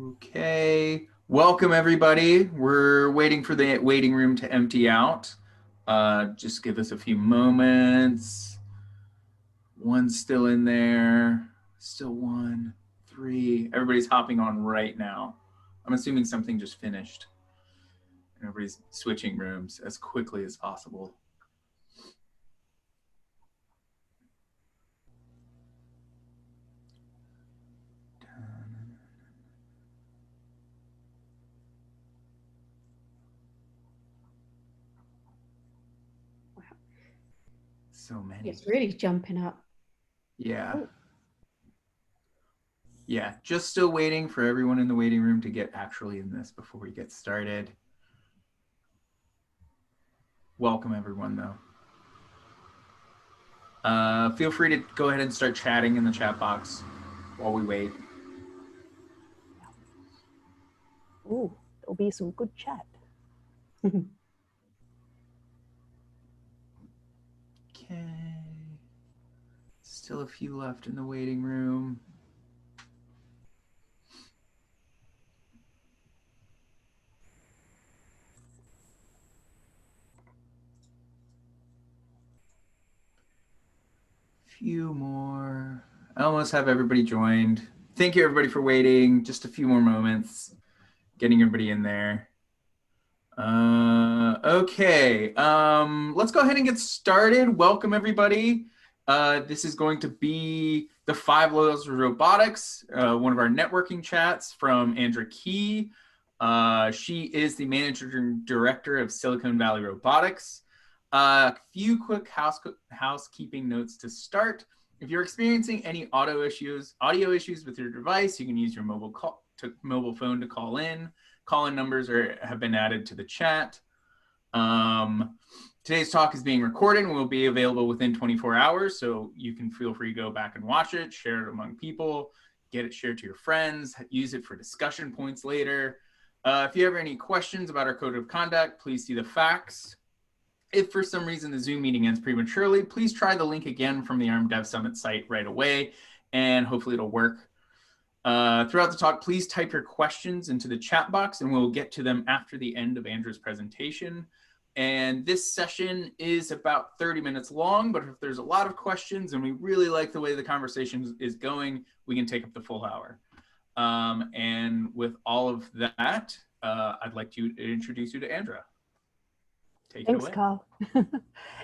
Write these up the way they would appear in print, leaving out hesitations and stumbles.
Okay, welcome everybody. We're waiting for the waiting room to empty out. Just give us a few moments. One's still in there. Still 1, 3. Everybody's hopping on right now. I'm assuming something just finished. And everybody's switching rooms as quickly as possible. So many. It's really jumping up. Yeah. Oh. Yeah, just still waiting for everyone in the waiting room to get actually in this before we get started. Welcome everyone though. Feel free to go ahead and start chatting in the chat box while we wait. Oh, there'll be some good chat. Okay. Still a few left in the waiting room. Few more. I almost have everybody joined. Thank you everybody for waiting. Just a few more moments. Getting everybody in there. Okay. Let's go ahead and get started. Welcome everybody. This is going to be the 5 Laws of Robotics, one of our networking chats from Andra Keay. She is the managing director of Silicon Valley Robotics. A few quick housekeeping notes to start. If you're experiencing any audio issues with your device, you can use your mobile phone to call in. Call-in numbers have been added to the chat. Today's talk is being recorded and will be available within 24 hours, so you can feel free to go back and watch it, share it among people, get it shared to your friends, use it for discussion points later. If you have any questions about our code of conduct, please see the facts. If for some reason the Zoom meeting ends prematurely, please try the link again from the ARM DevSummit site right away, and hopefully it'll work. Throughout the talk, please type your questions into the chat box and we'll get to them after the end of Andra's presentation. And this session is about 30 minutes long, but if there's a lot of questions and we really like the way the conversation is going, we can take up the full hour. And with all of that, I'd like to introduce you to Andra. Take it away. Thanks, Carl.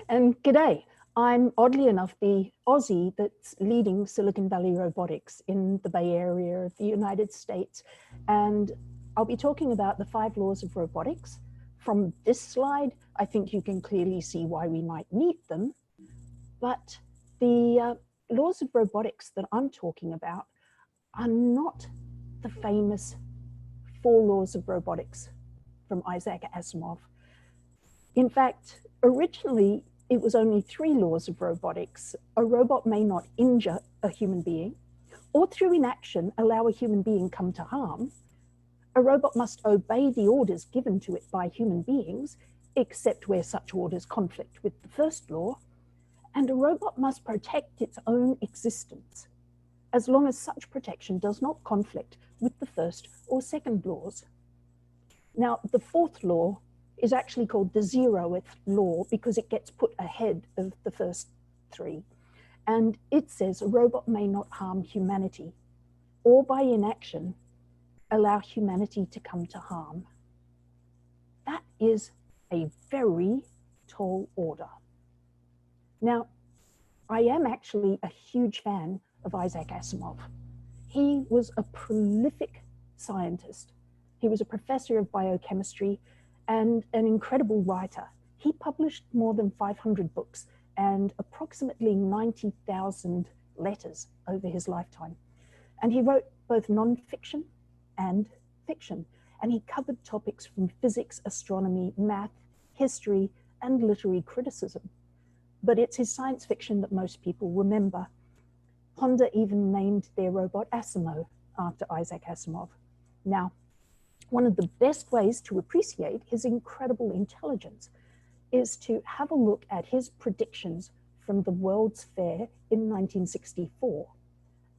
And g'day. I'm, oddly enough, the Aussie that's leading Silicon Valley Robotics in the Bay Area of the United States. And I'll be talking about the 5 Laws of Robotics. From this slide, I think you can clearly see why we might need them. But the laws of robotics that I'm talking about are not the famous 4 laws of robotics from Isaac Asimov. In fact, originally, it was only 3 laws of robotics. A robot may not injure a human being, or through inaction, allow a human being come to harm. A robot must obey the orders given to it by human beings, except where such orders conflict with the first law. And a robot must protect its own existence, as long as such protection does not conflict with the first or second laws. Now, the 4th law is actually called the 0th law because it gets put ahead of the first 3. And it says a robot may not harm humanity or by inaction allow humanity to come to harm. That is a very tall order. Now, I am actually a huge fan of Isaac Asimov. He was a prolific scientist. He was a professor of biochemistry and an incredible writer. He published more than 500 books and approximately 90,000 letters over his lifetime. And he wrote both non-fiction and fiction. And he covered topics from physics, astronomy, math, history, and literary criticism. But it's his science fiction that most people remember. Honda even named their robot Asimov after Isaac Asimov. Now, one of the best ways to appreciate his incredible intelligence is to have a look at his predictions from the World's Fair in 1964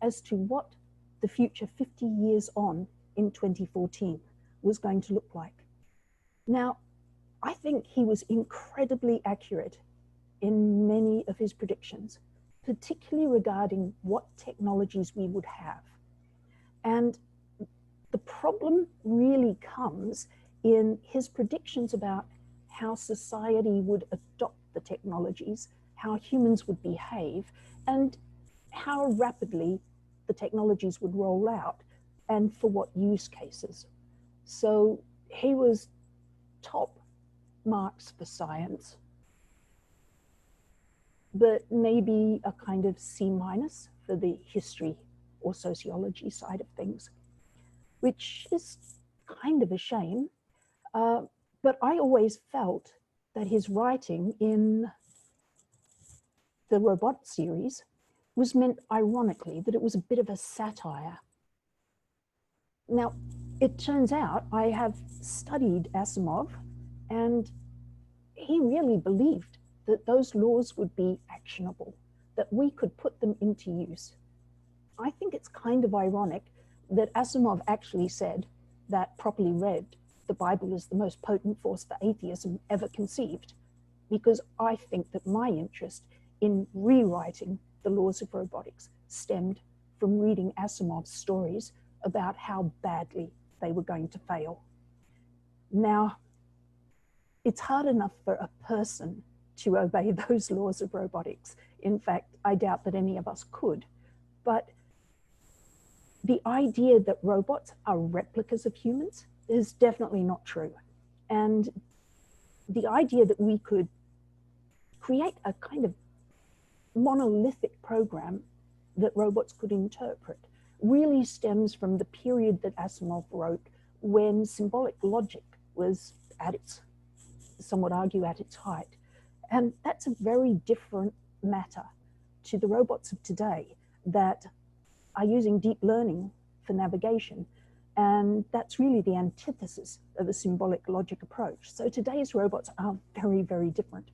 as to what the future 50 years on in 2014 was going to look like. Now, I think he was incredibly accurate in many of his predictions, particularly regarding what technologies we would have. And the problem really comes in his predictions about how society would adopt the technologies, how humans would behave, and how rapidly the technologies would roll out and for what use cases. So he was top marks for science, but maybe a kind of C- for the history or sociology side of things, which is kind of a shame. But I always felt that his writing in the Robot series was meant ironically, that it was a bit of a satire. Now, it turns out I have studied Asimov, and he really believed that those laws would be actionable, that we could put them into use. I think it's kind of ironic that Asimov actually said that, properly read, the Bible is the most potent force for atheism ever conceived, because I think that my interest in rewriting the laws of robotics stemmed from reading Asimov's stories about how badly they were going to fail. Now, it's hard enough for a person to obey those laws of robotics. In fact, I doubt that any of us could. But the idea that robots are replicas of humans is definitely not true. And the idea that we could create a kind of monolithic program that robots could interpret really stems from the period that Asimov wrote, when symbolic logic was at its, some would argue, at its height. And that's a very different matter to the robots of today that are using deep learning for navigation. And that's really the antithesis of a symbolic logic approach. So today's robots are very, very different.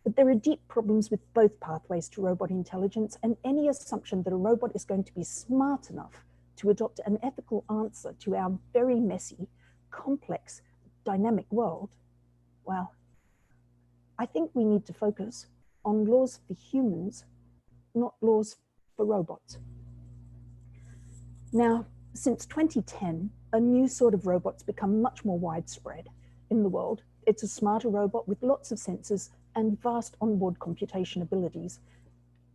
But there are deep problems with both pathways to robot intelligence, and any assumption that a robot is going to be smart enough to adopt an ethical answer to our very messy, complex, dynamic world, well, I think we need to focus on laws for humans, not laws for robots. Now, since 2010, a new sort of robot's become much more widespread in the world. It's a smarter robot with lots of sensors and vast onboard computation abilities,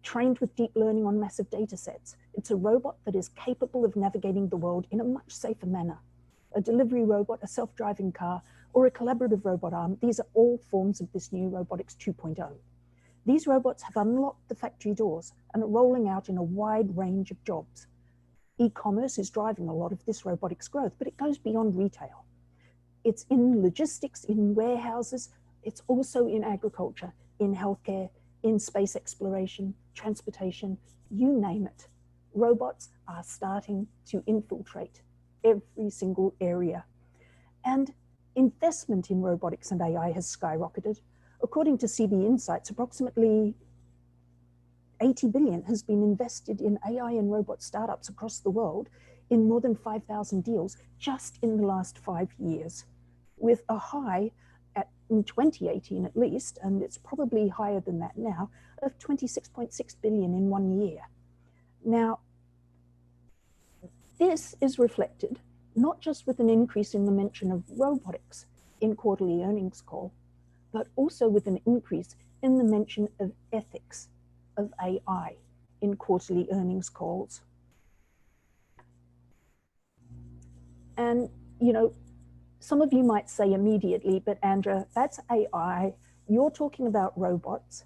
trained with deep learning on massive data sets. It's a robot that is capable of navigating the world in a much safer manner. A delivery robot, a self-driving car, or a collaborative robot arm, these are all forms of this new Robotics 2.0. These robots have unlocked the factory doors and are rolling out in a wide range of jobs. E-commerce is driving a lot of this robotics growth, but it goes beyond retail. It's in logistics, in warehouses. It's also in agriculture, in healthcare, in space exploration, transportation, you name it. Robots are starting to infiltrate every single area. And investment in robotics and AI has skyrocketed. According to CB Insights, approximately 80 billion has been invested in AI and robot startups across the world in more than 5,000 deals just in the last 5 years, with a high in 2018 at least, and it's probably higher than that now, of 26.6 billion in 1 year. Now, this is reflected not just with an increase in the mention of robotics in quarterly earnings call, but also with an increase in the mention of ethics of AI in quarterly earnings calls. And, you know, some of you might say immediately, but Andra, that's AI. You're talking about robots.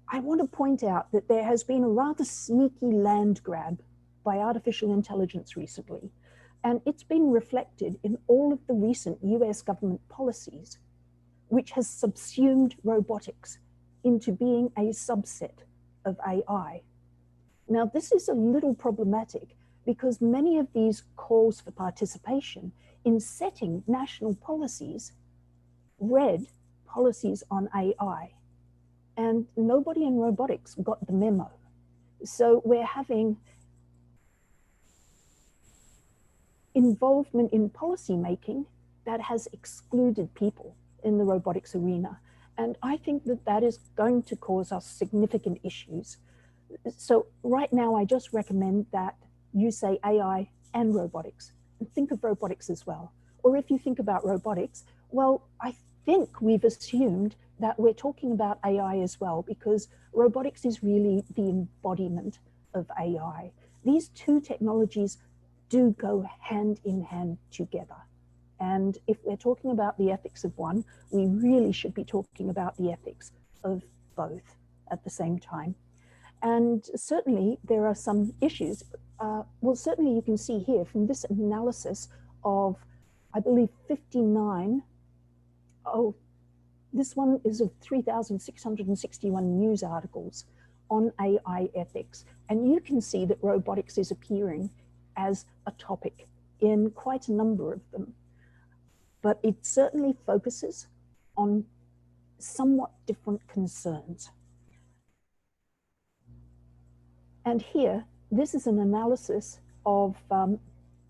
I want to point out that there has been a rather sneaky land grab by artificial intelligence recently, and it's been reflected in all of the recent US government policies, which has subsumed robotics into being a subset of AI. Now, this is a little problematic because many of these calls for participation in setting national policies read policies on AI, and nobody in robotics got the memo. So we're having involvement in policy making that has excluded people in the robotics arena. And I think that that is going to cause us significant issues. So right now, I just recommend that you say AI and robotics, and think of robotics as well. Or if you think about robotics, well, I think we've assumed that we're talking about AI as well, because robotics is really the embodiment of AI. These two technologies do go hand in hand together. And if we're talking about the ethics of one, we really should be talking about the ethics of both at the same time. And certainly there are some issues. Well, certainly you can see here from this analysis of, I believe, 59, this one is of 3,661 news articles on AI ethics. And you can see that robotics is appearing as a topic in quite a number of them. But it certainly focuses on somewhat different concerns. And here, this is an analysis of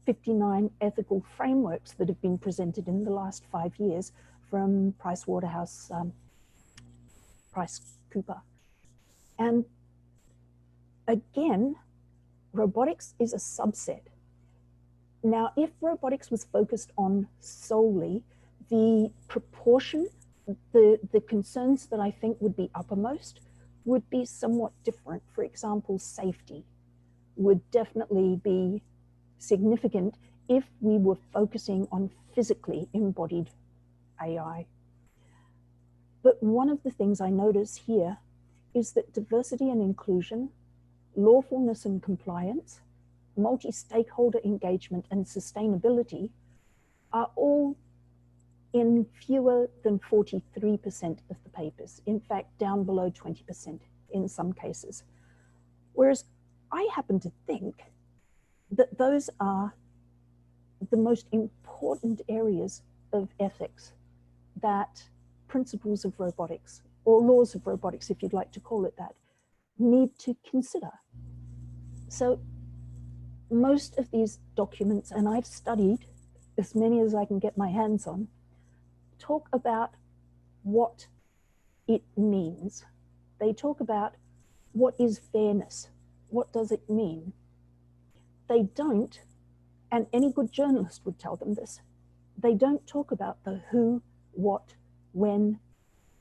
59 ethical frameworks that have been presented in the last 5 years from PriceCooper. And again, robotics is a subset. Now, if robotics was focused on solely the proportion, the concerns that I think would be uppermost would be somewhat different. For example, safety would definitely be significant if we were focusing on physically embodied AI. But one of the things I notice here is that diversity and inclusion, lawfulness and compliance, multi-stakeholder engagement and sustainability are all in fewer than 43% of the papers, in fact, down below 20% in some cases. Whereas I happen to think that those are the most important areas of ethics that principles of robotics, or laws of robotics, if you'd like to call it that, need to consider. So most of these documents, and I've studied as many as I can get my hands on, talk about what it means. They talk about what is fairness. What does it mean? They don't, and any good journalist would tell them this, they don't talk about the who, what, when,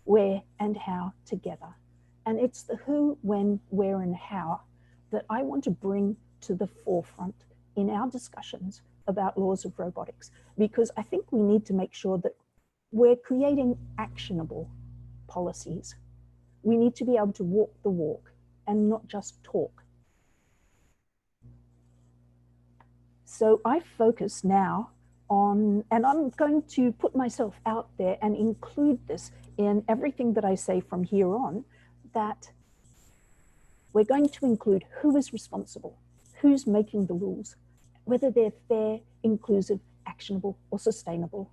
where, and how together. And it's the who, when, where, and how that I want to bring to the forefront in our discussions about laws of robotics, because I think we need to make sure that we're creating actionable policies. We need to be able to walk the walk and not just talk. So I focus now on, and I'm going to put myself out there and include this in everything that I say from here on, that we're going to include who is responsible, who's making the rules, whether they're fair, inclusive, actionable, or sustainable.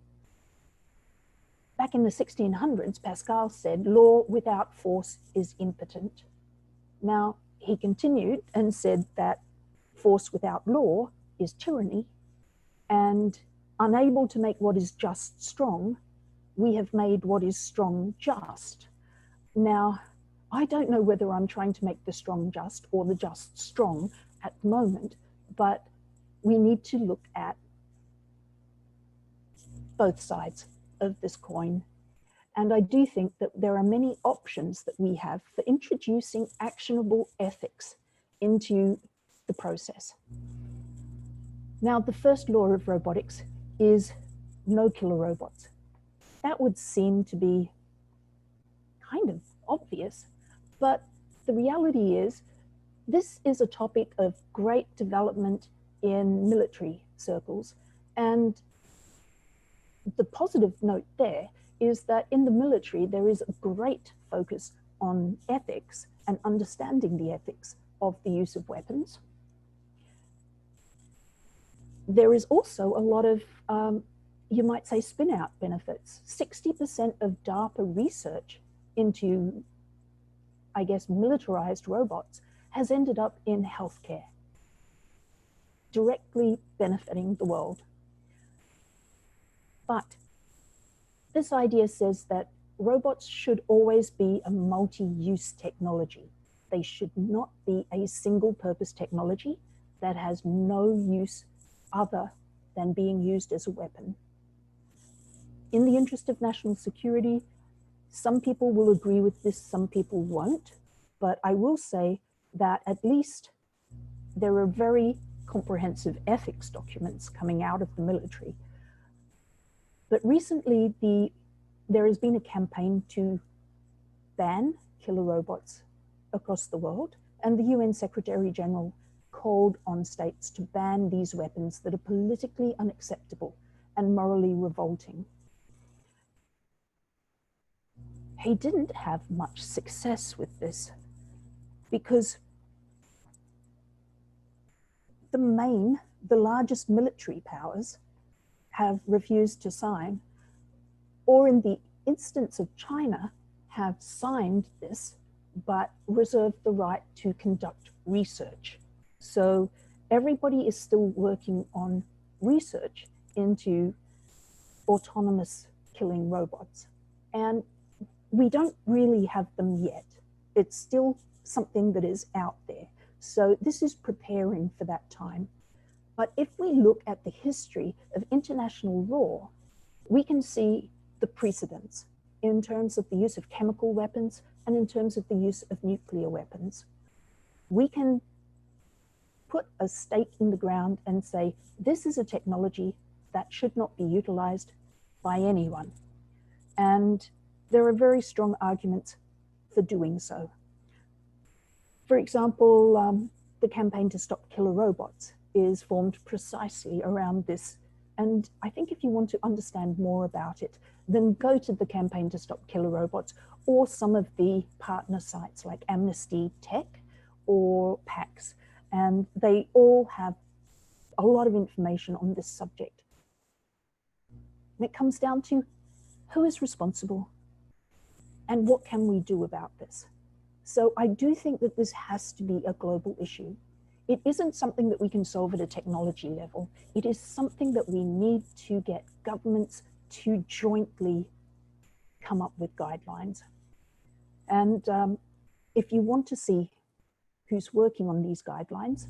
Back in the 1600s, Pascal said, law without force is impotent. Now, he continued and said that force without law is tyranny, and unable to make what is just strong, we have made what is strong just. Now, I don't know whether I'm trying to make the strong just or the just strong at the moment, but we need to look at both sides of this coin. And I do think that there are many options that we have for introducing actionable ethics into the process. Now, the first law of robotics is no killer robots. That would seem to be kind of obvious, but the reality is this is a topic of great development in military circles. And the positive note there is that in the military, there is a great focus on ethics and understanding the ethics of the use of weapons. There is also a lot of, you might say, spin-out benefits. 60% of DARPA research into, I guess, militarized robots has ended up in healthcare. directly benefiting the world. But this idea says that robots should always be a multi-use technology. They should not be a single-purpose technology that has no use other than being used as a weapon. In the interest of national security, some people will agree with this, some people won't, but I will say that at least there are very comprehensive ethics documents coming out of the military. But recently, there has been a campaign to ban killer robots across the world, and the UN Secretary General called on states to ban these weapons that are politically unacceptable and morally revolting. He didn't have much success with this because the largest military powers have refused to sign, or in the instance of China, have signed this, but reserved the right to conduct research. So everybody is still working on research into autonomous killing robots. And we don't really have them yet. It's still something that is out there. So this is preparing for that time. But if we look at the history of international law, we can see the precedents in terms of the use of chemical weapons and in terms of the use of nuclear weapons. We can put a stake in the ground and say, this is a technology that should not be utilized by anyone. And there are very strong arguments for doing so. For example, the Campaign to Stop Killer Robots is formed precisely around this. And I think if you want to understand more about it, then go to the Campaign to Stop Killer Robots or some of the partner sites like Amnesty Tech or PAX. And they all have a lot of information on this subject. And it comes down to who is responsible and what can we do about this? So I do think that this has to be a global issue. It isn't something that we can solve at a technology level. It is something that we need to get governments to jointly come up with guidelines. And if you want to see who's working on these guidelines,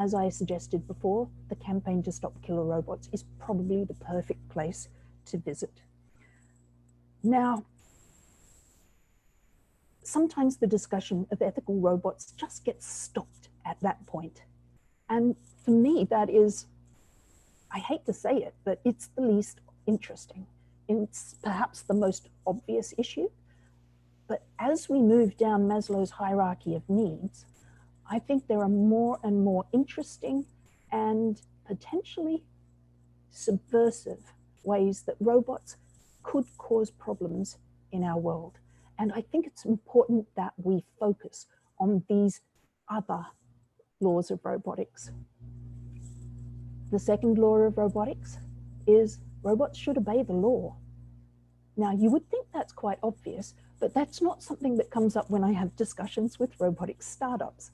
as I suggested before, the Campaign to Stop Killer Robots is probably the perfect place to visit. Now, sometimes the discussion of ethical robots just gets stopped at that point. And for me, that is, I hate to say it, but it's the least interesting. It's perhaps the most obvious issue. But as we move down Maslow's hierarchy of needs, I think there are more and more interesting and potentially subversive ways that robots could cause problems in our world. And I think it's important that we focus on these other laws of robotics. The second law of robotics is robots should obey the law. Now, you would think that's quite obvious, but that's not something that comes up when I have discussions with robotics startups.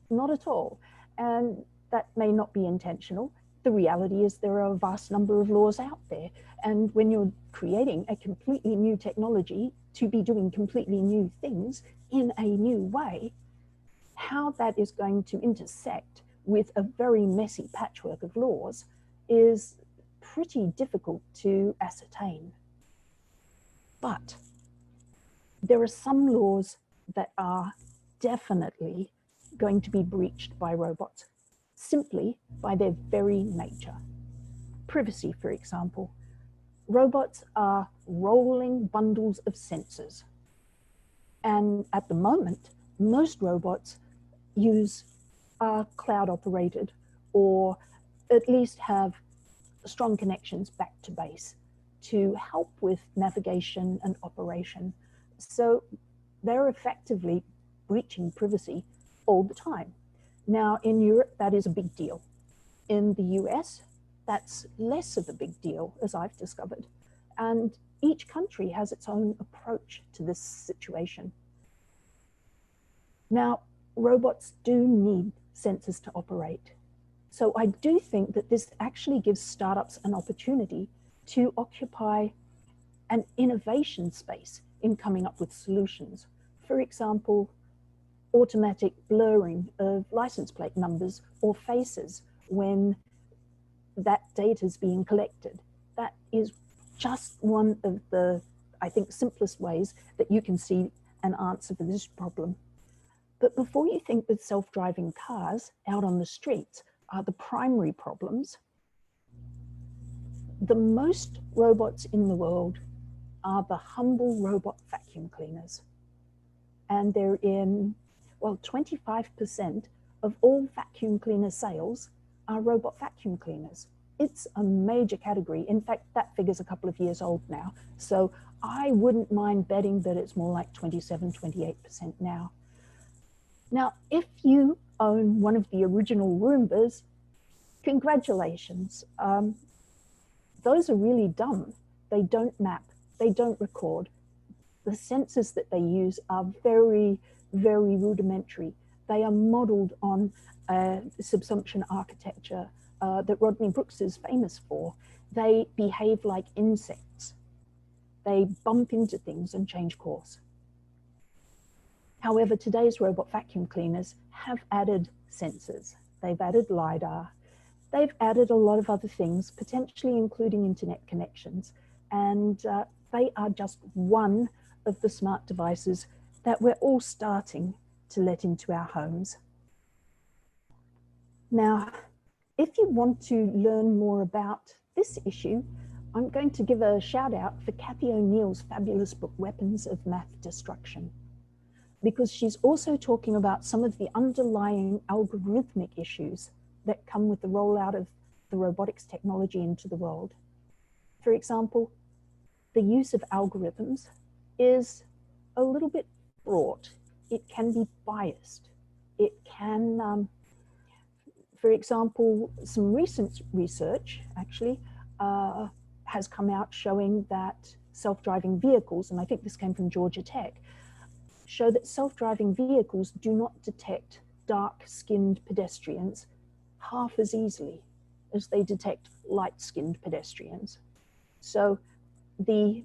Not at all. And that may not be intentional. The reality is there are a vast number of laws out there. And when you're creating a completely new technology to be doing completely new things in a new way, how that is going to intersect with a very messy patchwork of laws is pretty difficult to ascertain. But there are some laws that are definitely going to be breached by robots, simply by their very nature. Privacy, for example. Robots are rolling bundles of sensors. And at the moment, most robots are cloud operated or at least have strong connections back to base to help with navigation and operation. So they're effectively breaching privacy all the time. Now in Europe, that is a big deal. In the US, that's less of a big deal, as I've discovered. And each country has its own approach to this situation. Now, robots do need sensors to operate. So I do think that this actually gives startups an opportunity to occupy an innovation space in coming up with solutions. For example, automatic blurring of license plate numbers or faces when that data is being collected. That is just one of the, I think, simplest ways that you can see an answer for this problem. But before you think that self-driving cars out on the streets are the primary problems, the most robots in the world are the humble robot vacuum cleaners. And they're in, well, 25% of all vacuum cleaner sales are robot vacuum cleaners. It's a major category. In fact, that figure's a couple of years old now. So I wouldn't mind betting that it's more like 27, 28% now. Now, if you own one of the original Roombas, congratulations. Those are really dumb. They don't map, they don't record. The sensors that they use are very, very rudimentary. They are modeled on subsumption architecture that Rodney Brooks is famous for. They behave like insects. They bump into things and change course. However, today's robot vacuum cleaners have added sensors. They've added LiDAR. They've added a lot of other things, potentially including internet connections. And they are just one of the smart devices that we're all starting to let into our homes. Now, if you want to learn more about this issue, I'm going to give a shout out for Cathy O'Neill's fabulous book, Weapons of Math Destruction, because she's also talking about some of the underlying algorithmic issues that come with the rollout of the robotics technology into the world. For example, the use of algorithms is a little bit fraught. It can be biased. It can, for example, some recent research actually has come out showing that self-driving vehicles, and I think this came from Georgia Tech, show that self-driving vehicles do not detect dark-skinned pedestrians half as easily as they detect light-skinned pedestrians. So the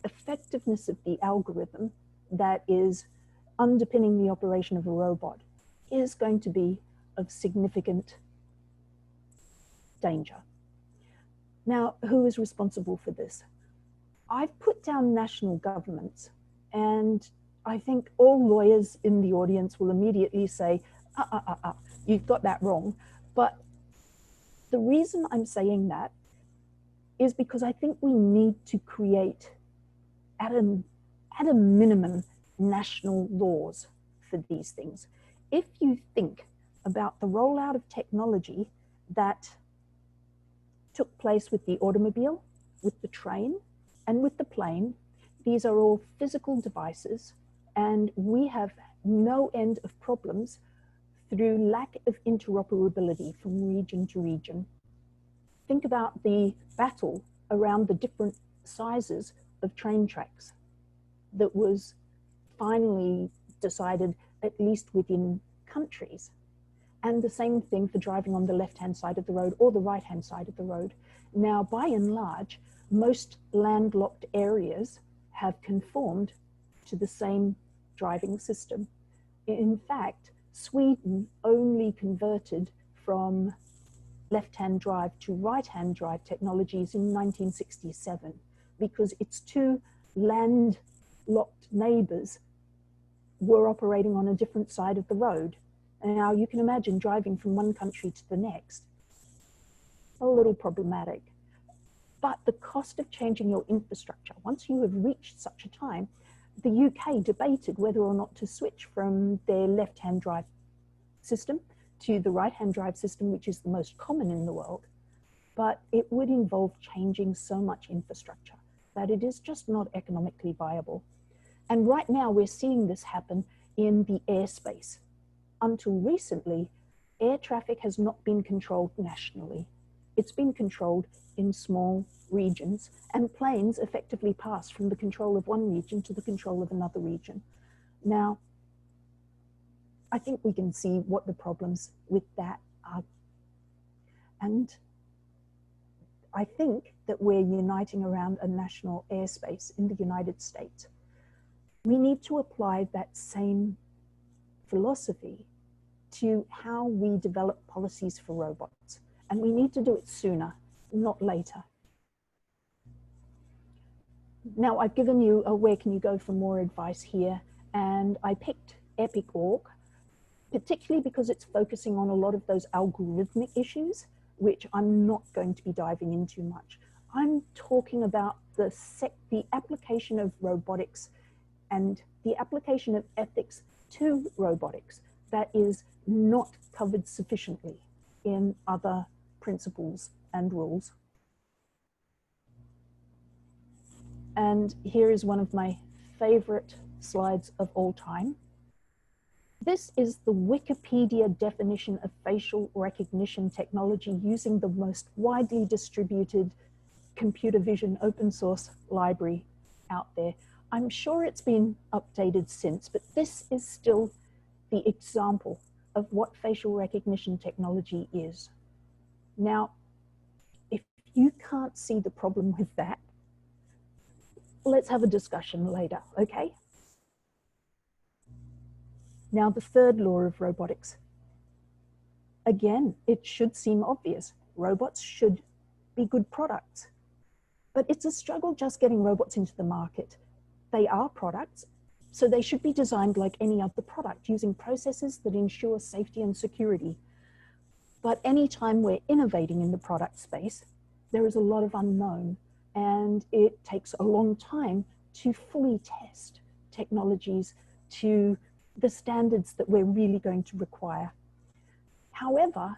effectiveness of the algorithm that is underpinning the operation of a robot is going to be of significant danger. Now, who is responsible for this? I've put down national governments, and I think all lawyers in the audience will immediately say, you've got that wrong. But the reason I'm saying that is because I think we need to create, at a minimum, national laws for these things. If you think about the rollout of technology that took place with the automobile, with the train, and with the plane, these are all physical devices, and we have no end of problems through lack of interoperability from region to region. Think about the battle around the different sizes of train tracks that was finally decided at least within countries. And the same thing for driving on the left-hand side of the road or the right-hand side of the road. Now, by and large, most landlocked areas have conformed to the same driving system. In fact, Sweden only converted from left-hand drive to right-hand drive technologies in 1967 because its two landlocked neighbors were operating on a different side of the road. And now you can imagine driving from one country to the next. A little problematic. But the cost of changing your infrastructure, once you have reached such a time, the UK debated whether or not to switch from their left-hand drive system to the right-hand drive system, which is the most common in the world. But it would involve changing so much infrastructure that it is just not economically viable. And right now we're seeing this happen in the airspace. Until recently, air traffic has not been controlled nationally. It's been controlled in small regions, and planes effectively pass from the control of one region to the control of another region. Now, I think we can see what the problems with that are And I think that we're uniting around a national airspace in the United States. We need to apply that same philosophy to how we develop policies for robots. And we need to do it sooner, not later. Now, I've given you a where can you go for more advice here, and I picked EPIC.org, particularly because it's focusing on a lot of those algorithmic issues, which I'm not going to be diving into much. I'm talking about the application of robotics and the application of ethics to robotics that is not covered sufficiently in other principles and rules. And here is one of my favorite slides of all time. This is the Wikipedia definition of facial recognition technology using the most widely distributed computer vision open source library out there. I'm sure it's been updated since, but this is still the example of what facial recognition technology is. Now, if you can't see the problem with that, let's have a discussion later, okay? Now, the third law of robotics. Again, it should seem obvious. Robots should be good products. But it's a struggle just getting robots into the market. They are products, so they should be designed like any other product, using processes that ensure safety and security. But anytime we're innovating in the product space, there is a lot of unknown, and it takes a long time to fully test technologies to the standards that we're really going to require. However,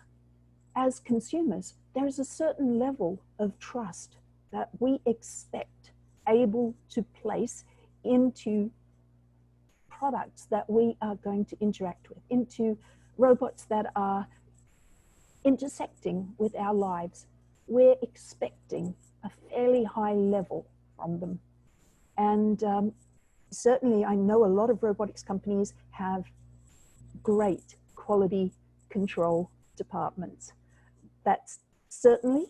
as consumers, there is a certain level of trust that we expect able to place into products that we are going to interact with, into robots that are intersecting with our lives. We're expecting a fairly high level from them. And certainly I know a lot of robotics companies have great quality control departments. That's certainly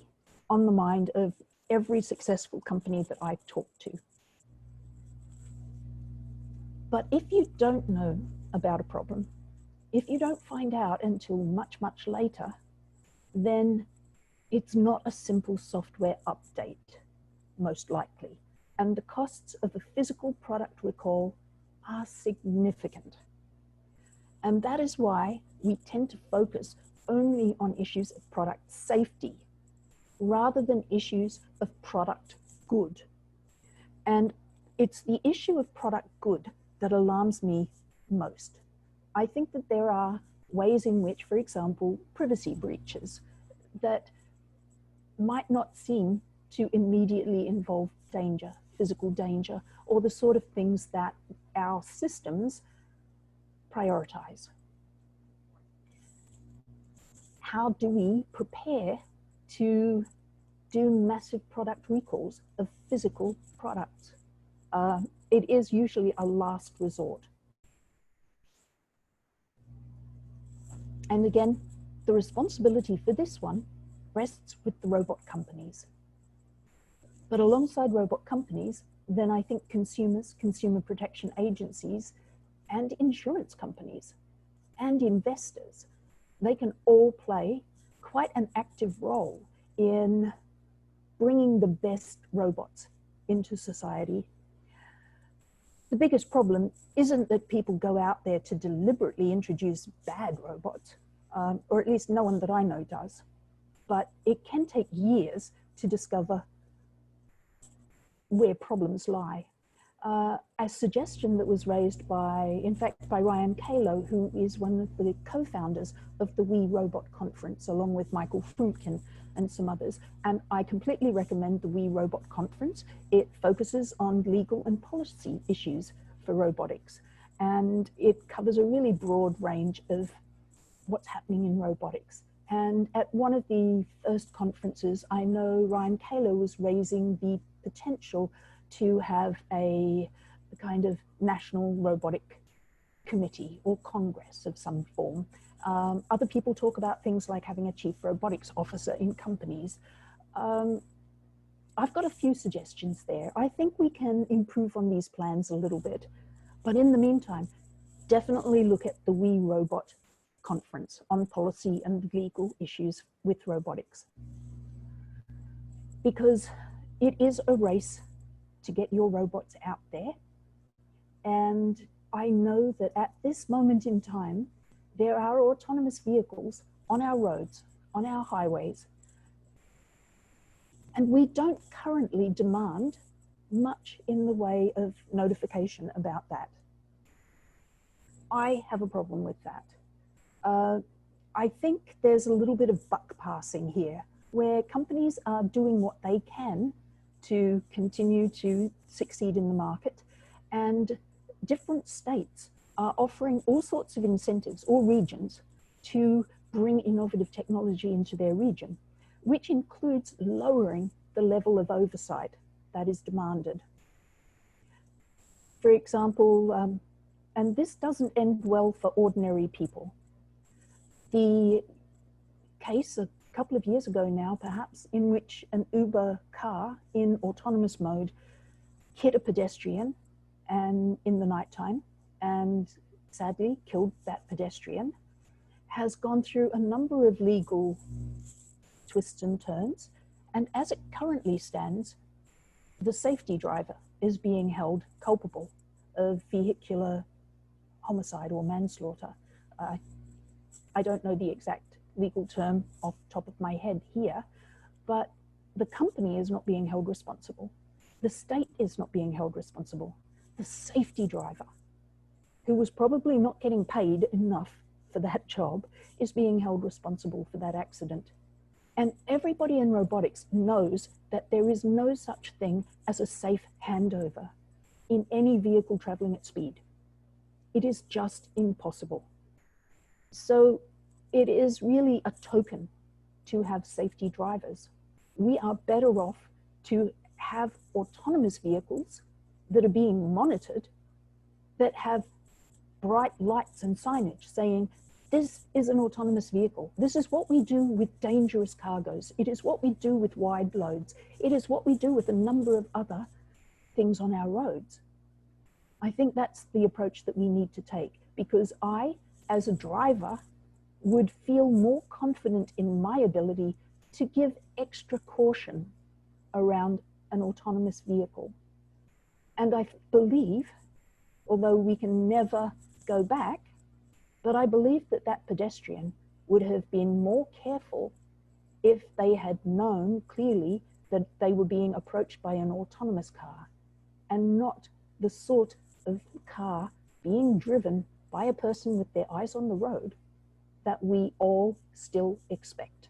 on the mind of every successful company that I've talked to. But if you don't know about a problem, if you don't find out until much, much later, then it's not a simple software update, most likely. And the costs of a physical product recall are significant. And that is why we tend to focus only on issues of product safety, rather than issues of product good. And it's the issue of product good that alarms me most. I think that there are ways in which, for example, privacy breaches that might not seem to immediately involve danger, physical danger, or the sort of things that our systems prioritize. How do we prepare to do massive product recalls of physical products? It is usually a last resort. And again, the responsibility for this one rests with the robot companies. But alongside robot companies, then I think consumers, consumer protection agencies, and insurance companies, and investors, they can all play quite an active role in bringing the best robots into society. The biggest problem isn't that people go out there to deliberately introduce bad robots, or at least no one that I know does, but it can take years to discover where problems lie. A suggestion that was raised by Ryan Kalo, who is one of the co-founders of the We Robot Conference, along with Michael Frumpkin and some others. And I completely recommend the We Robot Conference. It focuses on legal and policy issues for robotics. And it covers a really broad range of what's happening in robotics. And at one of the first conferences, I know Ryan Kalo was raising the potential to have a kind of national robotic committee or congress of some form, Other people talk about things like having a chief robotics officer in companies. I've got a few suggestions there. I think we can improve on these plans a little bit. But in the meantime, definitely look at the We Robot conference on policy and legal issues with robotics. Because it is a race to get your robots out there. And I know that at this moment in time, there are autonomous vehicles on our roads, on our highways, and we don't currently demand much in the way of notification about that. I have a problem with that. I think there's a little bit of buck passing here, where companies are doing what they can to continue to succeed in the market, and different states are offering all sorts of incentives, or regions, to bring innovative technology into their region, which includes lowering the level of oversight that is demanded. For example, and this doesn't end well for ordinary people. The case a couple of years ago now, perhaps, in which an Uber car in autonomous mode hit a pedestrian and in the nighttime, and sadly killed that pedestrian, has gone through a number of legal twists and turns. And as it currently stands, the safety driver is being held culpable of vehicular homicide or manslaughter. I don't know the exact legal term off the top of my head here, but the company is not being held responsible. The state is not being held responsible. The safety driver, who was probably not getting paid enough for that job, is being held responsible for that accident. And everybody in robotics knows that there is no such thing as a safe handover in any vehicle traveling at speed. It is just impossible. So it is really a token to have safety drivers. We are better off to have autonomous vehicles that are being monitored, that have bright lights and signage saying, this is an autonomous vehicle. This is what we do with dangerous cargoes. It is what we do with wide loads. It is what we do with a number of other things on our roads. I think that's the approach that we need to take, because I, as a driver, would feel more confident in my ability to give extra caution around an autonomous vehicle. And I believe, although we can never go back, but I believe that that pedestrian would have been more careful if they had known clearly that they were being approached by an autonomous car, and not the sort of car being driven by a person with their eyes on the road that we all still expect.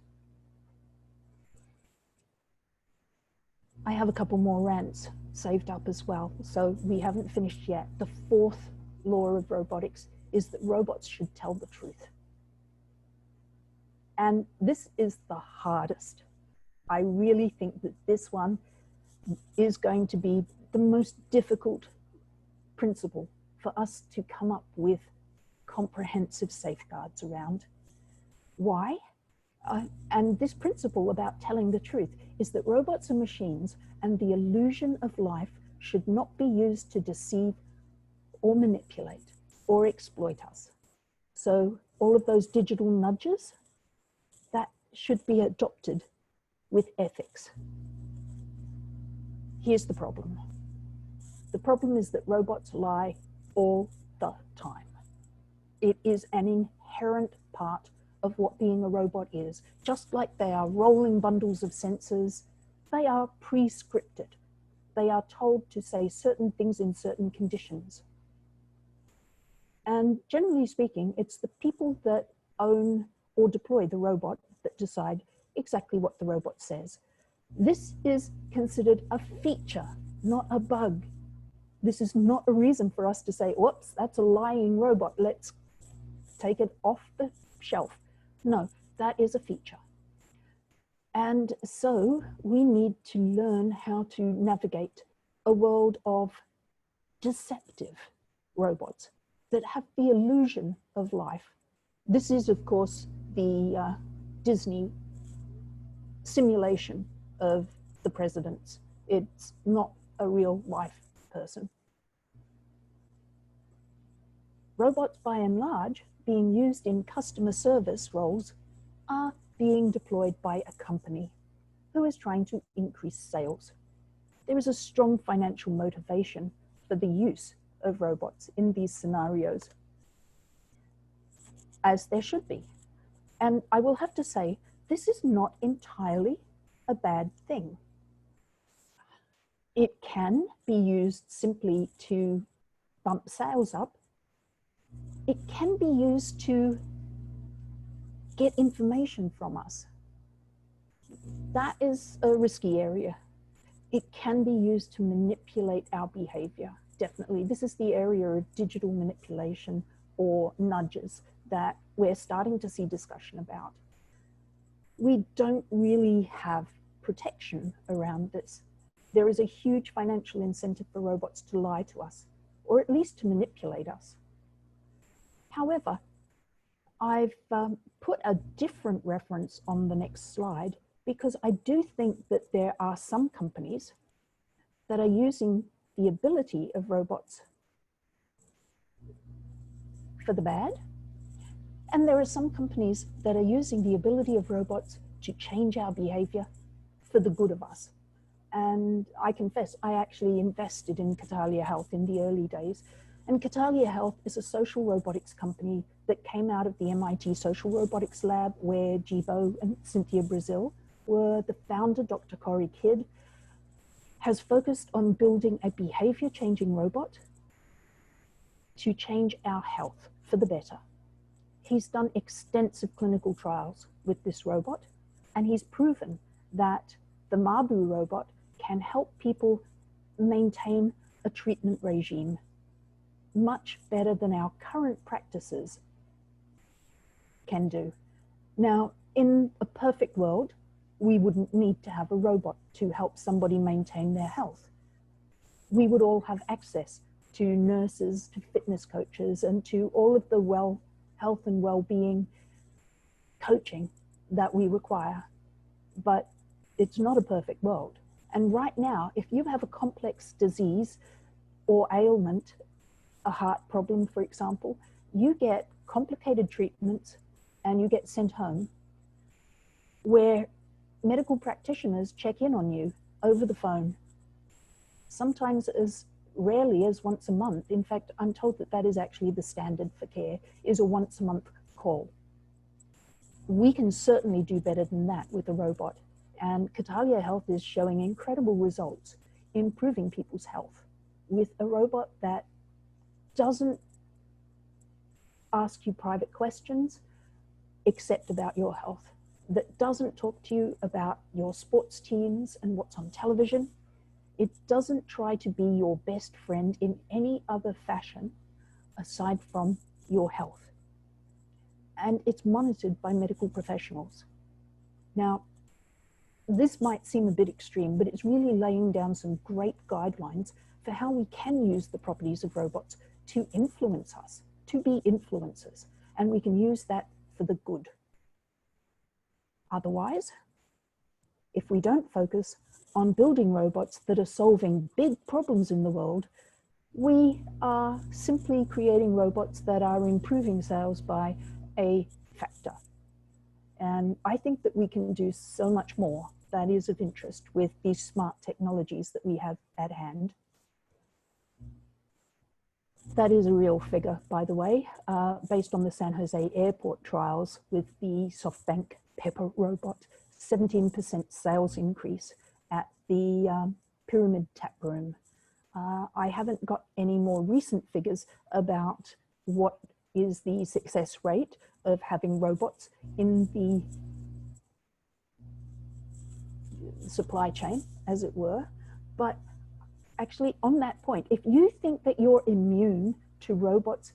I have a couple more rants saved up as well, so we haven't finished yet. The fourth law of robotics is that robots should tell the truth. And this is the hardest. I really think that this one is going to be the most difficult principle for us to come up with comprehensive safeguards around. Why? And this principle about telling the truth is that robots are machines, and the illusion of life should not be used to deceive or manipulate or exploit us. So all of those digital nudges, that should be adopted with ethics. Here's the problem. The problem is that robots lie all the time. It is an inherent part of what being a robot is. Just like they are rolling bundles of sensors, they are pre-scripted. They are told to say certain things in certain conditions. And generally speaking, it's the people that own or deploy the robot that decide exactly what the robot says. This is considered a feature, not a bug. This is not a reason for us to say, whoops, that's a lying robot, let's take it off the shelf. No, that is a feature. And so we need to learn how to navigate a world of deceptive robots that have the illusion of life, This is, of course, the Disney simulation of the presidents. It's not a real life person. Robots, by and large, being used in customer service roles are being deployed by a company who is trying to increase sales. There is a strong financial motivation for the use of robots in these scenarios, as there should be. And I will have to say, this is not entirely a bad thing. It can be used simply to bump sales up. It can be used to get information from us. That is a risky area. It can be used to manipulate our behavior, definitely. This is the area of digital manipulation or nudges that we're starting to see discussion about. We don't really have protection around this. There is a huge financial incentive for robots to lie to us, or at least to manipulate us. However, I've put a different reference on the next slide because I do think that there are some companies that are using the ability of robots for the bad, and there are some companies that are using the ability of robots to change our behavior for the good of us. And I confess, I actually invested in Catalia Health in the early days. And Catalia Health is a social robotics company that came out of the MIT Social Robotics Lab, where Jibo and Cynthia Brazil were the founder. Dr. Corey Kidd has focused on building a behavior-changing robot to change our health for the better. He's done extensive clinical trials with this robot, and he's proven that the Mabu robot can help people maintain a treatment regime much better than our current practices can do. Now, in a perfect world, we wouldn't need to have a robot to help somebody maintain their health. We would all have access to nurses, to fitness coaches, and to all of the health and well-being coaching that we require. But it's not a perfect world. And right now, if you have a complex disease or ailment, a heart problem, for example, you get complicated treatments and you get sent home, where medical practitioners check in on you over the phone, sometimes as rarely as once a month. In fact, I'm told that that is actually the standard for care, is a once a month call. We can certainly do better than that with a robot. And Catalia Health is showing incredible results improving people's health with a robot that doesn't ask you private questions except about your health, that doesn't talk to you about your sports teams and what's on television. It doesn't try to be your best friend in any other fashion aside from your health. And it's monitored by medical professionals. Now, this might seem a bit extreme, but it's really laying down some great guidelines for how we can use the properties of robots to influence us, to be influencers, and we can use that for the good. Otherwise, if we don't focus on building robots that are solving big problems in the world, we are simply creating robots that are improving sales by a factor. And I think that we can do so much more that is of interest with these smart technologies that we have at hand. That is a real figure, by the way, based on the San Jose airport trials with the SoftBank Pepper robot, 17% sales increase at the Pyramid Tap Room. I haven't got any more recent figures about what is the success rate of having robots in the supply chain, as it were. But actually, on that point, if you think that you're immune to robots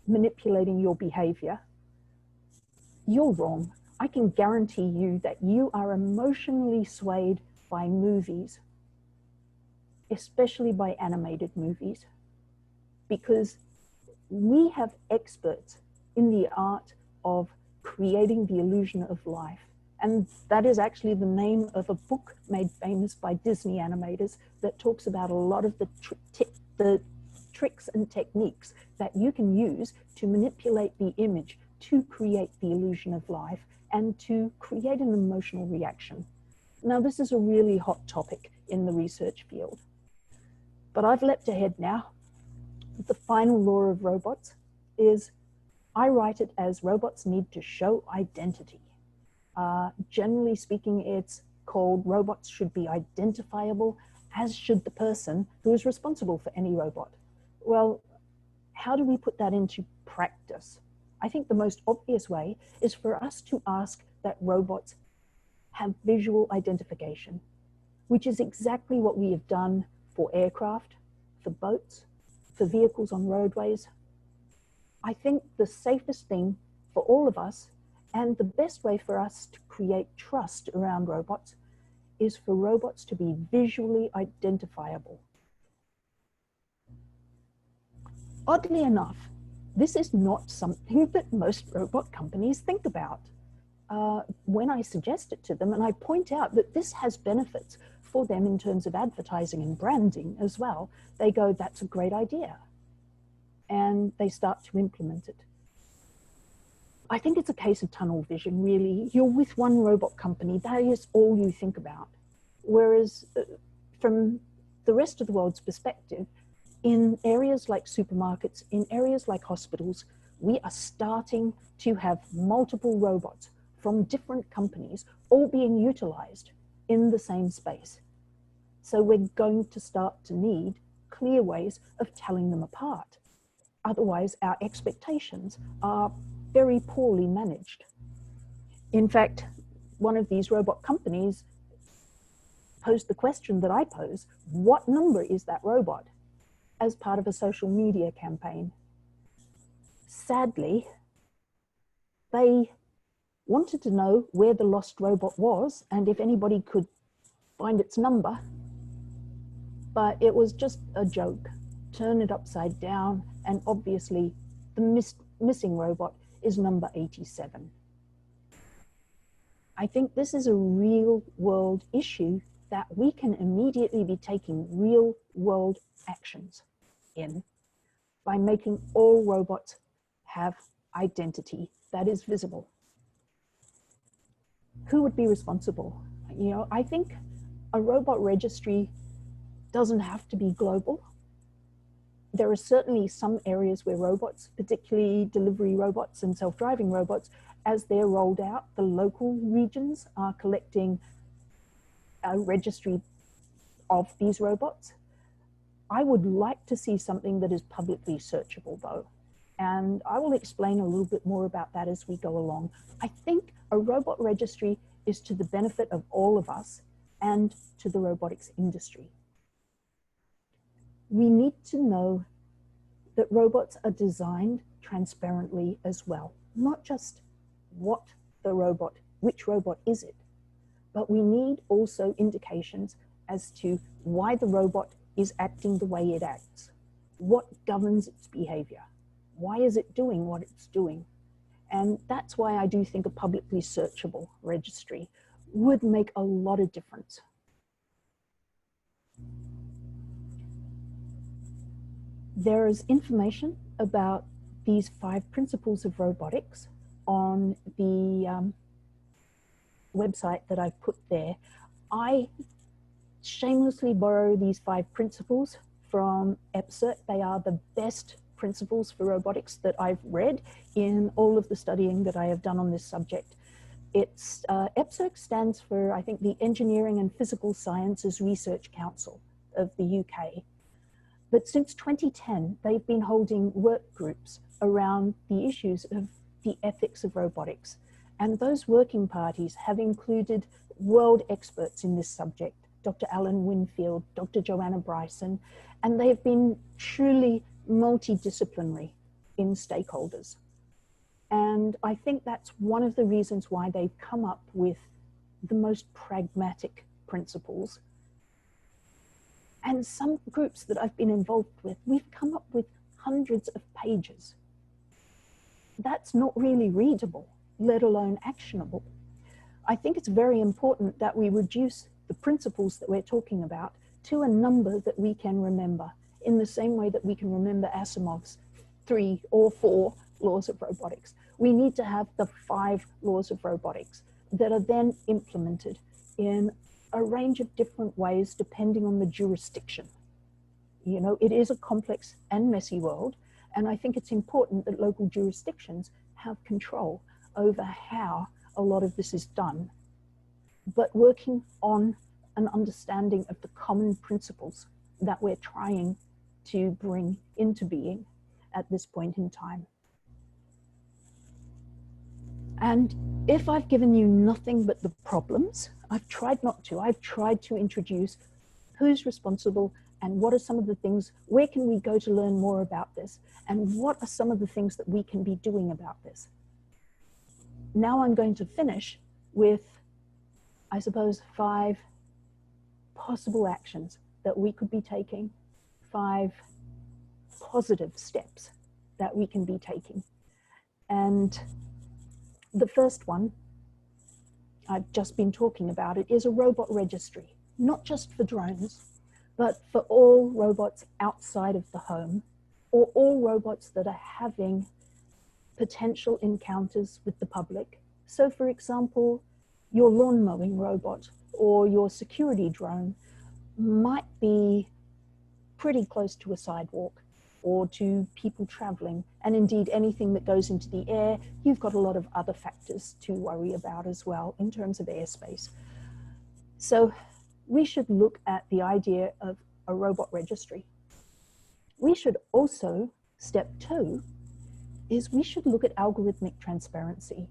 manipulating your behavior, you're wrong. I can guarantee you that you are emotionally swayed by movies, especially by animated movies, because we have experts in the art of creating the illusion of life. And that is actually the name of a book made famous by Disney animators that talks about a lot of the tricks and techniques that you can use to manipulate the image to create the illusion of life and to create an emotional reaction. Now, this is a really hot topic in the research field, but I've leapt ahead now. The final law of robots is, I write it as robots need to show identity. Generally speaking, it's called robots should be identifiable, as should the person who is responsible for any robot. Well, how do we put that into practice? I think the most obvious way is for us to ask that robots have visual identification, which is exactly what we have done for aircraft, for boats, for vehicles on roadways. I think the safest thing for all of us and the best way for us to create trust around robots is for robots to be visually identifiable. Oddly enough, this is not something that most robot companies think about. When I suggest it to them and I point out that this has benefits for them in terms of advertising and branding as well, they go, that's a great idea. And they start to implement it. I think it's a case of tunnel vision, really. You're with one robot company, that is all you think about. Whereas from the rest of the world's perspective, in areas like supermarkets, in areas like hospitals, we are starting to have multiple robots from different companies all being utilized in the same space. So we're going to start to need clear ways of telling them apart. Otherwise, our expectations are very poorly managed. In fact, one of these robot companies posed the question that I pose, what number is that robot, as part of a social media campaign. Sadly, they wanted to know where the lost robot was and if anybody could find its number, but it was just a joke. Turn it upside down, and obviously the missing robot is number 87. I think this is a real world issue that we can immediately be taking real world actions in by making all robots have identity that is visible. Who would be responsible? You know, I think a robot registry doesn't have to be global. There are certainly some areas where robots, particularly delivery robots and self-driving robots, as they're rolled out, the local regions are collecting a registry of these robots. I would like to see something that is publicly searchable though. And I will explain a little bit more about that as we go along. I think a robot registry is to the benefit of all of us and to the robotics industry. We need to know that robots are designed transparently as well, not just what the robot, which robot is it, but we need also indications as to why the robot is acting the way it acts, what governs its behavior, why is it doing what it's doing. And that's why I do think a publicly searchable registry would make a lot of difference. There is information about these 5 principles of robotics on the website that I've put there. I shamelessly borrow these 5 principles from EPSRC. They are the best principles for robotics that I've read in all of the studying that I have done on this subject. It's EPSRC stands for, I think, the Engineering and Physical Sciences Research Council of the UK. But since 2010, they've been holding work groups around the issues of the ethics of robotics. And those working parties have included world experts in this subject, Dr. Alan Winfield, Dr. Joanna Bryson, and they've been truly multidisciplinary in stakeholders. And I think that's one of the reasons why they've come up with the most pragmatic principles. And some groups that I've been involved with, we've come up with hundreds of pages. that's not really readable, let alone actionable. I think it's very important that we reduce the principles that we're talking about to a number that we can remember, in the same way that we can remember Asimov's 3 or 4 laws of robotics. We need to have the 5 laws of robotics that are then implemented in a range of different ways depending on the jurisdiction. You know, it is a complex and messy world, and I think it's important that local jurisdictions have control over how a lot of this is done, but working on an understanding of the common principles that we're trying to bring into being at this point in time. And if I've given you nothing but the problems, I've tried not to. I've tried to introduce who's responsible and what are some of the things, where can we go to learn more about this? And what are some of the things that we can be doing about this? Now I'm going to finish with, I suppose, 5 possible actions that we could be taking, 5 positive steps that we can be taking. And the first one, I've just been talking about it, is a robot registry, not just for drones, but for all robots outside of the home, or all robots that are having potential encounters with the public. So for example, your lawn mowing robot or your security drone might be pretty close to a sidewalk or to people traveling, and indeed anything that goes into the air, you've got a lot of other factors to worry about as well in terms of airspace. So we should look at the idea of a robot registry. We should also, step 2, is we should look at algorithmic transparency.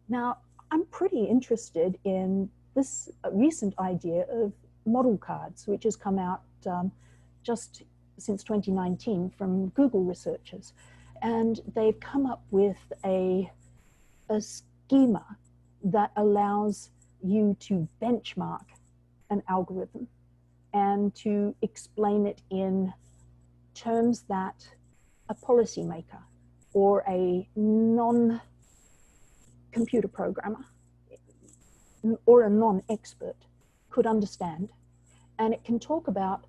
Now, I'm pretty interested in this recent idea of model cards, which has come out just since 2019 from Google researchers. And they've come up with a schema that allows you to benchmark an algorithm and to explain it in terms that a policymaker or a non-computer programmer or a non-expert could understand. And it can talk about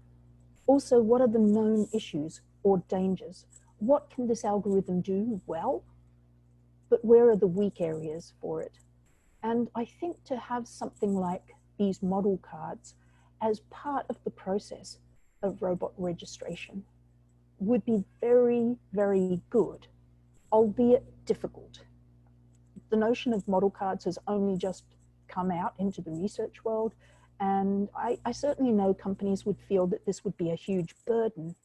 also what are the known issues or dangers. What can this algorithm do well, but where are the weak areas for it? And I think to have something like these model cards as part of the process of robot registration would be very, very good, albeit difficult. The notion of model cards has only just come out into the research world, and I certainly know companies would feel that this would be a huge burden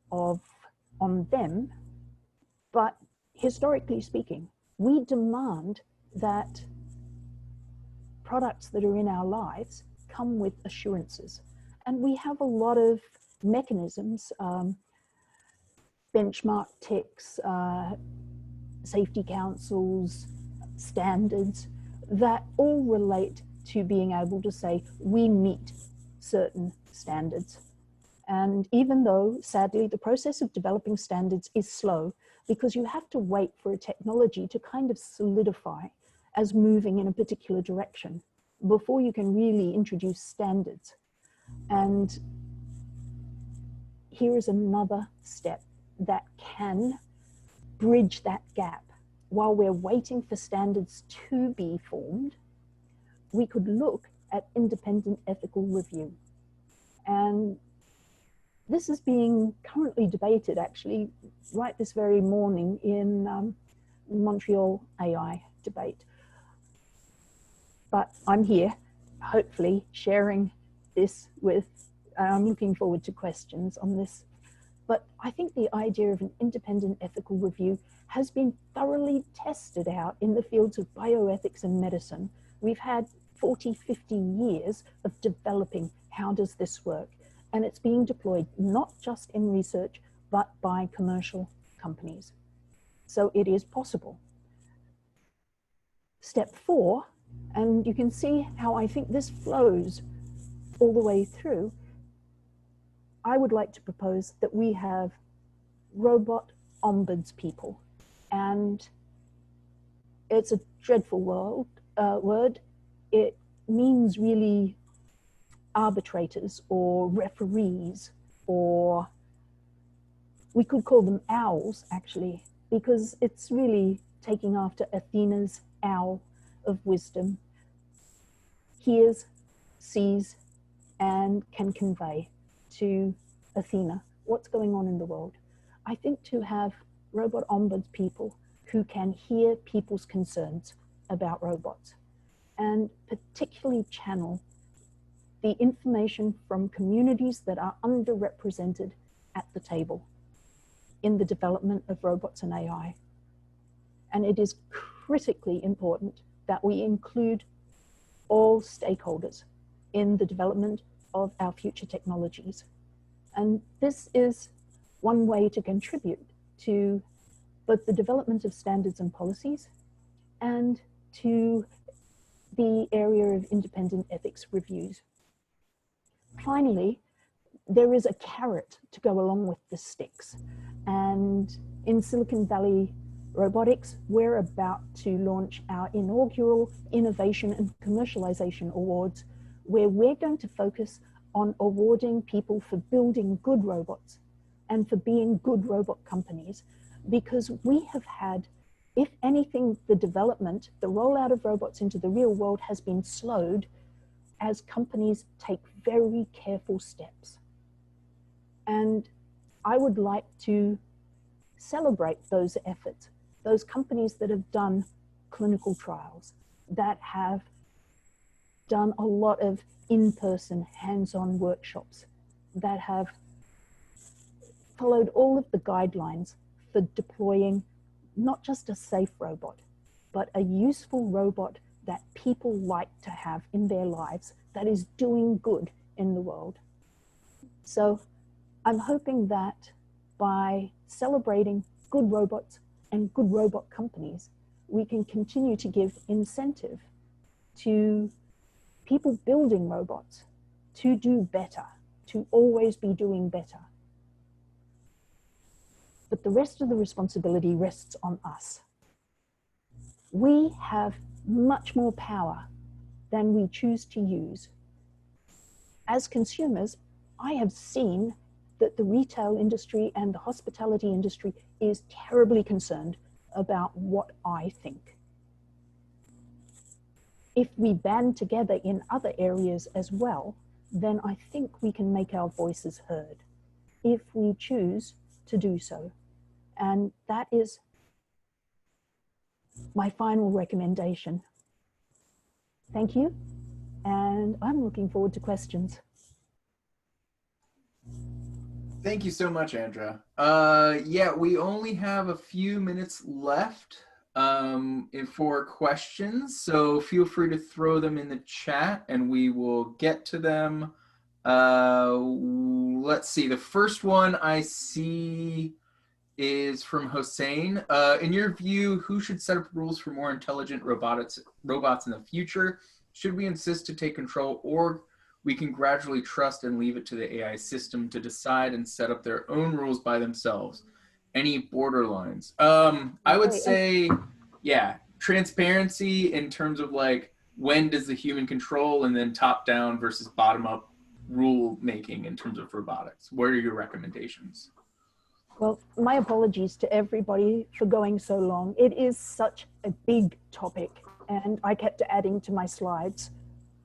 on them, but historically speaking, we demand that products that are in our lives come with assurances. And we have a lot of mechanisms, benchmark ticks, safety councils, standards, that all relate to being able to say we meet certain standards. And even though, sadly, the process of developing standards is slow, because you have to wait for a technology to kind of solidify as moving in a particular direction before you can really introduce standards. And here is another step that can bridge that gap. While we're waiting for standards to be formed, we could look at independent ethical review. And this is being currently debated, actually, right this very morning in Montreal AI debate. But I'm here, hopefully, sharing this with, I'm looking forward to questions on this. But I think the idea of an independent ethical review has been thoroughly tested out in the fields of bioethics and medicine. We've had 40, 50 years of developing how does this work? And it's being deployed not just in research, but by commercial companies. So it is possible. Step 4, and you can see how I think this flows all the way through. I would like to propose that we have robot ombuds people, and It's a dreadful word. It means really arbitrators or referees, or we could call them owls actually, because it's really taking after Athena's owl of wisdom. Hears, sees, and can convey to Athena what's going on in the world. I think to have robot ombuds people who can hear people's concerns about robots and particularly channel the information from communities that are underrepresented at the table in the development of robots and AI. And it is critically important that we include all stakeholders in the development of our future technologies. And this is one way to contribute to both the development of standards and policies and to the area of independent ethics reviews. Finally, there is a carrot to go along with the sticks. And in Silicon Valley Robotics, we're about to launch our inaugural Innovation and Commercialization Awards, where we're going to focus on awarding people for building good robots and for being good robot companies, because we have had, if anything, the development, the rollout of robots into the real world has been slowed as companies take very careful steps. And I would like to celebrate those efforts, those companies that have done clinical trials, that have done a lot of in-person, hands-on workshops, that have followed all of the guidelines for deploying not just a safe robot, but a useful robot that people like to have in their lives, that is doing good in the world. So I'm hoping that by celebrating good robots and good robot companies, we can continue to give incentive to people building robots to do better, to always be doing better. But the rest of the responsibility rests on us. We have much more power than we choose to use. As consumers, I have seen that the retail industry and the hospitality industry is terribly concerned about what I think. If we band together in other areas as well, then I think we can make our voices heard, if we choose to do so. And that is my final recommendation. Thank you, and I'm looking forward to questions. Thank you so much, Andra. Yeah, we only have a few minutes left for questions, so feel free to throw them in the chat and we will get to them. Let's see, the first one I see is from Hossein. In your view, who should set up rules for more intelligent robots in the future? Should we insist to take control, or we can gradually trust and leave it to the AI system to decide and set up their own rules by themselves? Any borderlines? I would say, yeah, transparency in terms of like, when does the human control, and then top down versus bottom up rule making in terms of robotics. What are your recommendations? Well, my apologies to everybody for going so long. It is such a big topic, and I kept adding to my slides.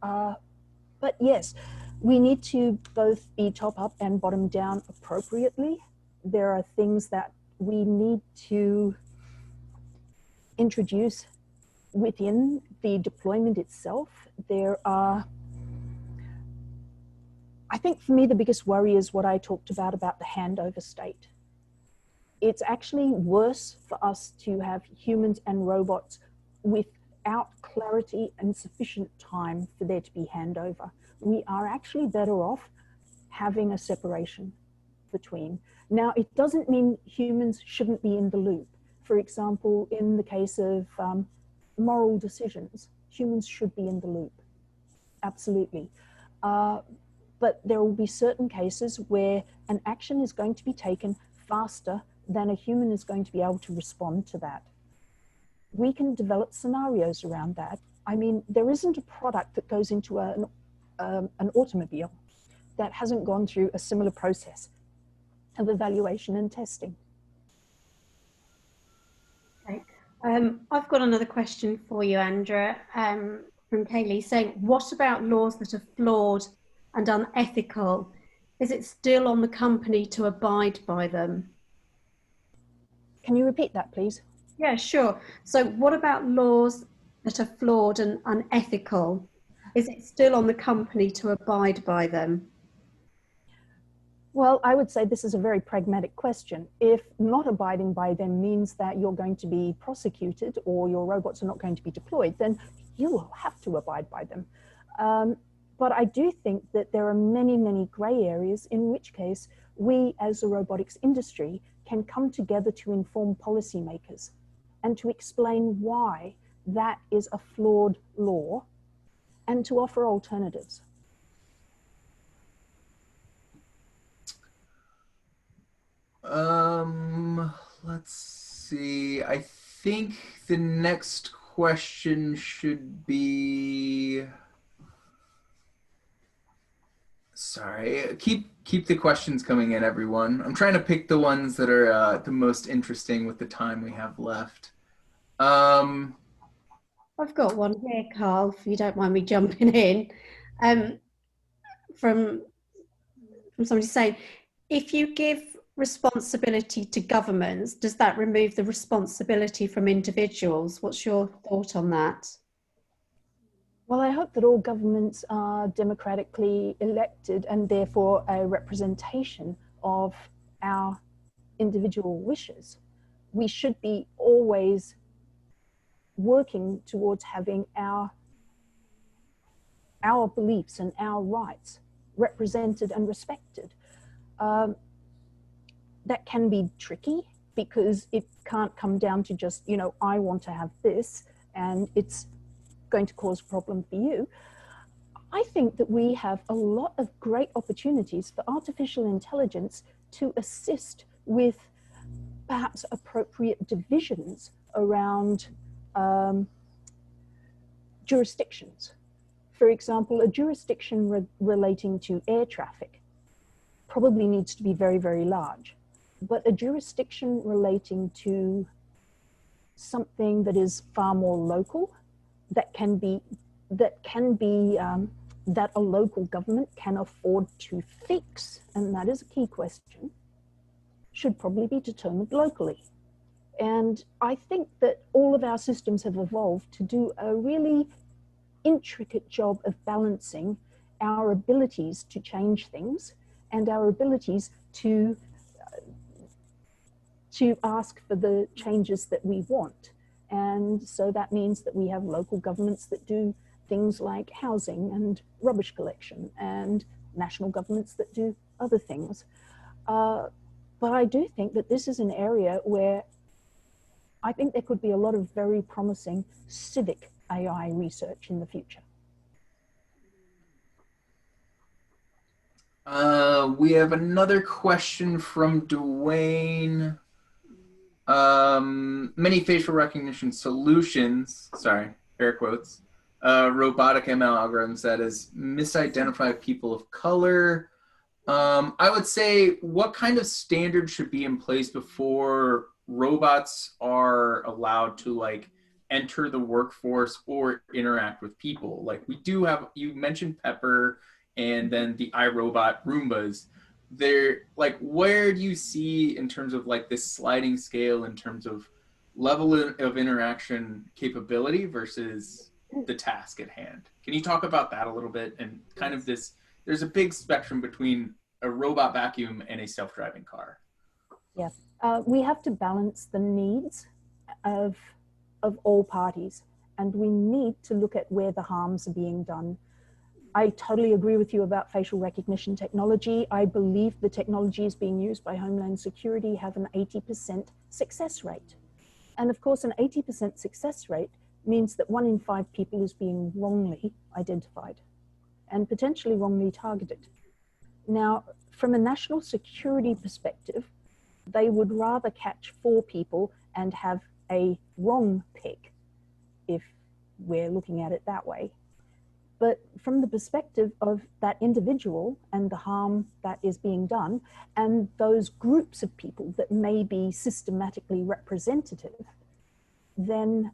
But yes, we need to both be top up and bottom down appropriately. There are things that we need to introduce within the deployment itself. There are, I think for me, the biggest worry is what I talked about the handover state. It's actually worse for us to have humans and robots without clarity and sufficient time for there to be handover. We are actually better off having a separation between. Now, it doesn't mean humans shouldn't be in the loop. For example, in the case of moral decisions, humans should be in the loop, absolutely. But there will be certain cases where an action is going to be taken faster than a human is going to be able to respond to that. we can develop scenarios around that. I mean, there isn't a product that goes into an automobile that hasn't gone through a similar process of evaluation and testing. Okay. I've got another question for you, Andra, from Keay, saying, what about laws that are flawed and unethical? Is it still on the company to abide by them? Can you repeat that, please? Yeah, sure. So what about laws that are flawed and unethical? Is it still on the company to abide by them? Well, I would say this is a very pragmatic question. If not abiding by them means that you're going to be prosecuted or your robots are not going to be deployed, then you will have to abide by them. But I do think that there are many, many gray areas, in which case we as the robotics industry can come together to inform policymakers and to explain why that is a flawed law and to offer alternatives. Let's see. I think the next question should be, sorry, keep the questions coming in, everyone. I'm trying to pick the ones that are the most interesting with the time we have left. I've got one here, Carl, if you don't mind me jumping in. From somebody saying, if you give responsibility to governments, does that remove the responsibility from individuals? What's your thought on that? Well, I hope that all governments are democratically elected and therefore a representation of our individual wishes. We should be always working towards having our beliefs and our rights represented and respected. That can be tricky because it can't come down to just, you know, I want to have this and it's going to cause a problem for you. I think that we have a lot of great opportunities for artificial intelligence to assist with perhaps appropriate divisions around jurisdictions. For example, a jurisdiction relating to air traffic probably needs to be very, very large, but a jurisdiction relating to something that is far more local, that a local government can afford to fix, and that is a key question, should probably be determined locally. And I think that all of our systems have evolved to do a really intricate job of balancing our abilities to change things and our abilities to ask for the changes that we want. And so that means that we have local governments that do things like housing and rubbish collection, and national governments that do other things. But I do think that this is an area where I think there could be a lot of very promising civic AI research in the future. We have another question from Dwayne. Many facial recognition solutions, sorry, air quotes, robotic ML algorithms that is misidentify people of color. I would say, what kind of standards should be in place before robots are allowed to like enter the workforce or interact with people? Like we do have, you mentioned Pepper and then the iRobot Roombas. They're like, where do you see in terms of like this sliding scale in terms of level of interaction capability versus the task at hand? Can you talk about that a little bit and kind of this, there's a big spectrum between a robot vacuum and a self-driving car. Yeah, we have to balance the needs of all parties, and we need to look at where the harms are being done. I totally agree with you about facial recognition technology. I believe the technologies being used by Homeland Security have an 80% success rate. And of course, an 80% success rate means that 1 in 5 people is being wrongly identified and potentially wrongly targeted. Now, from a national security perspective, they would rather catch 4 people and have a wrong pick if we're looking at it that way. But from the perspective of that individual and the harm that is being done, and those groups of people that may be systematically representative, then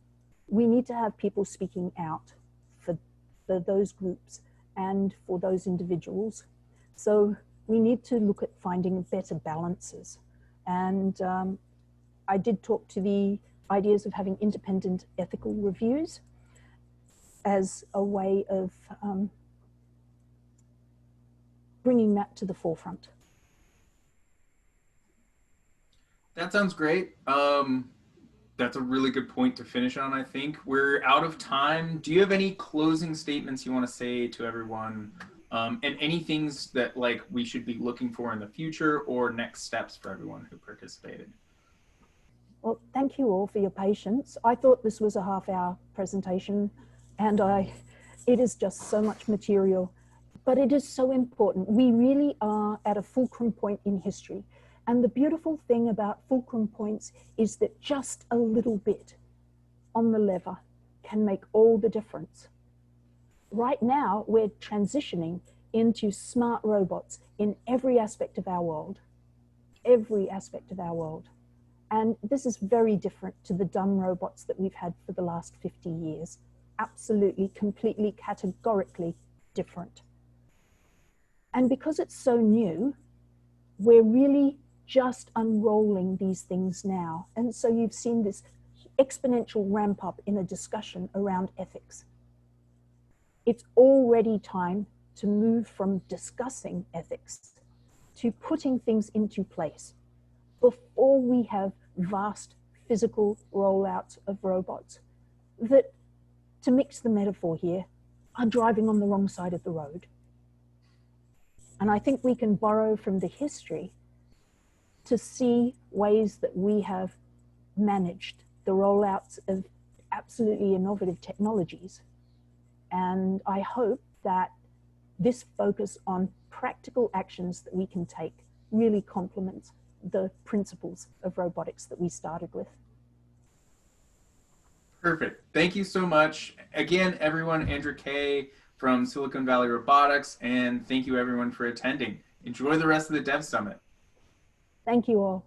we need to have people speaking out for those groups and for those individuals. So we need to look at finding better balances. And I did talk to the ideas of having independent ethical reviews as a way of bringing that to the forefront. That sounds great. That's a really good point to finish on, I think. We're out of time. Do you have any closing statements you want to say to everyone? And any things that like we should be looking for in the future or next steps for everyone who participated? Well, thank you all for your patience. I thought this was a half-hour presentation, and it is just so much material, but it is so important. We really are at a fulcrum point in history. And the beautiful thing about fulcrum points is that just a little bit on the lever can make all the difference. Right now, we're transitioning into smart robots in every aspect of our world, every aspect of our world. And this is very different to the dumb robots that we've had for the last 50 years. Absolutely, completely, categorically different. And because it's so new, we're really just unrolling these things now. And so you've seen this exponential ramp up in a discussion around ethics. It's already time to move from discussing ethics to putting things into place before we have vast physical rollouts of robots that, to mix the metaphor here, are driving on the wrong side of the road. And I think we can borrow from the history to see ways that we have managed the rollouts of absolutely innovative technologies. And I hope that this focus on practical actions that we can take really complements the principles of robotics that we started with. Perfect. Thank you so much. Again, everyone, Andra Keay from Silicon Valley Robotics, and thank you everyone for attending. Enjoy the rest of the Dev Summit. Thank you all.